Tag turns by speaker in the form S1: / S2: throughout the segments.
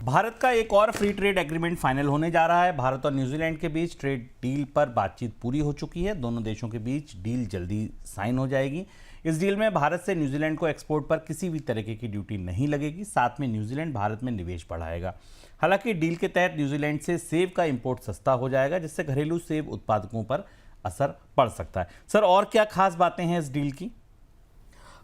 S1: भारत का एक और फ्री ट्रेड एग्रीमेंट फाइनल होने जा रहा है। भारत और न्यूजीलैंड के बीच ट्रेड डील पर बातचीत पूरी हो चुकी है। दोनों देशों के बीच डील जल्दी साइन हो जाएगी। इस डील में भारत से न्यूजीलैंड को एक्सपोर्ट पर किसी भी तरीके की ड्यूटी नहीं लगेगी। साथ में न्यूजीलैंड भारत में निवेश बढ़ाएगा। हालांकि डील के तहत न्यूजीलैंड से सेब का इंपोर्ट सस्ता हो जाएगा, जिससे घरेलू सेब उत्पादकों पर असर पड़ सकता है। सर, और क्या खास बातें हैं इस डील की?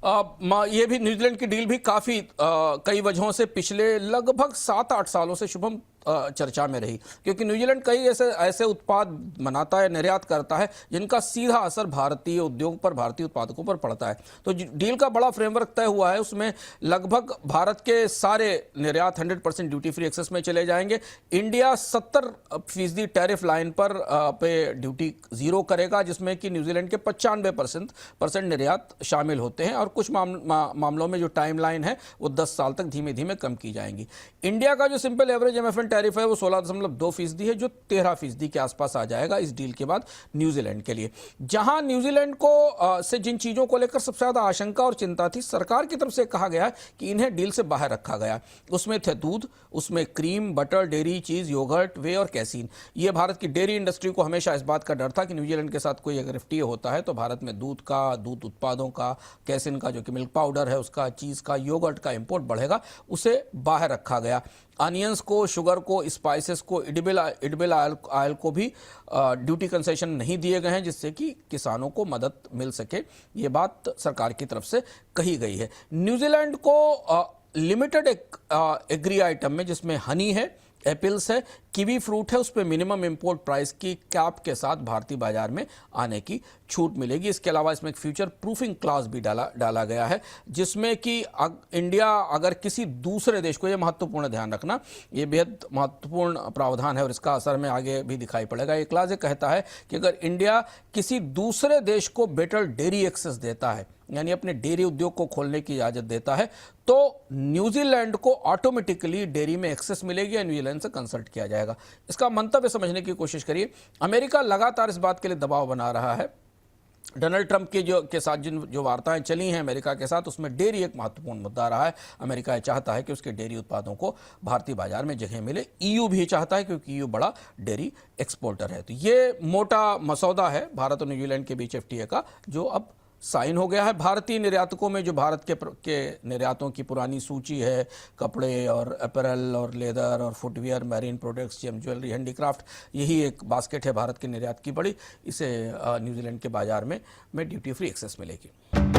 S2: ये भी न्यूजीलैंड की डील भी काफ़ी कई वजहों से पिछले लगभग 7-8 सालों से शुभम चर्चा में रही, क्योंकि न्यूजीलैंड कई ऐसे उत्पाद बनाता है, निर्यात करता है, जिनका सीधा असर भारतीय उद्योग पर, भारतीय उत्पादकों पर पड़ता है। तो डील का बड़ा फ्रेमवर्क तय हुआ है। उसमें लगभग भारत के सारे निर्यात 100% ड्यूटी फ्री एक्सेस में चले जाएंगे। इंडिया 70% टैरिफ लाइन पर पे ड्यूटी जीरो करेगा, जिसमें कि न्यूजीलैंड के 95% निर्यात शामिल होते हैं, और कुछ मामलों में जो टाइम लाइन है वो 10 साल तक धीमे धीमे कम की जाएंगी। इंडिया का जो सिंपल एवरेज MFN टैरिफ है वो 16.2% है, जो 13% के आसपास आ जाएगा इस डील के बाद न्यूजीलैंड के लिए। जहां न्यूजीलैंड को से जिन चीजों को लेकर सबसे ज्यादा आशंका और चिंता थी, सरकार की तरफ से कहा गया कि इन्हें डील से बाहर रखा गया। उसमें थे दूध, उसमें क्रीम, बटर, डेयरी, चीज, योगर्ट, वे और कैसीन। ये भारत की डेयरी इंडस्ट्री को हमेशा इस बात का डर था कि न्यूजीलैंड के साथ कोई अगर FTA होता है तो भारत में दूध का, दूध उत्पादों का, कैसीन का जो कि मिल्क पाउडर है उसका, चीज का, योगर्ट का इंपोर्ट बढ़ेगा। उसे बाहर रखा गया। अनियंस को, शुगर को, स्पाइसेस को, एडिबल ऑयल को भी ड्यूटी कंसेशन नहीं दिए गए हैं, जिससे कि किसानों को मदद मिल सके। ये बात सरकार की तरफ से कही गई है। न्यूजीलैंड को लिमिटेड एग्री आइटम में, जिसमें हनी है, एप्पल्स है, कीवी फ्रूट है, उस पर मिनिमम इंपोर्ट प्राइस की कैप के साथ भारतीय बाजार में आने की छूट मिलेगी। इसके अलावा इसमें एक फ्यूचर प्रूफिंग क्लॉज भी डाला गया है, जिसमें कि इंडिया अगर किसी दूसरे देश को, ये महत्वपूर्ण ध्यान रखना, ये बेहद महत्वपूर्ण प्रावधान है और इसका असर में आगे भी दिखाई पड़ेगा। ये क्लॉज कहता है कि अगर इंडिया किसी दूसरे देश को बेटर डेयरी एक्सेस देता है, यानी अपने डेयरी उद्योग को खोलने की इजाजत देता है, तो न्यूजीलैंड को ऑटोमेटिकली डेयरी में एक्सेस मिलेगी या न्यूजीलैंड से कंसल्ट किया जाएगा। इसका मंतव्य समझने की कोशिश करिए। अमेरिका लगातार इस बात के लिए दबाव बना रहा है। डोनाल्ड ट्रंप के साथ जो वार्ताएं चली हैं अमेरिका के साथ, उसमें डेयरी एक महत्वपूर्ण मुद्दा रहा है। अमेरिका चाहता है कि उसके डेयरी उत्पादों को भारतीय बाजार में जगह मिले। EU भी चाहता है, क्योंकि EU बड़ा डेयरी एक्सपोर्टर है। तो ये मोटा मसौदा है भारत और न्यूजीलैंड के बीच FTA का, जो अब साइन हो गया है। भारतीय निर्यातकों में जो भारत के निर्यातों की पुरानी सूची है, कपड़े और अपैरल और लेदर और footwear, marine products, gem jewellery, handicraft, यही एक बास्केट है भारत के निर्यात की बड़ी। इसे न्यूजीलैंड के बाजार में ड्यूटी फ्री एक्सेस मिलेगी।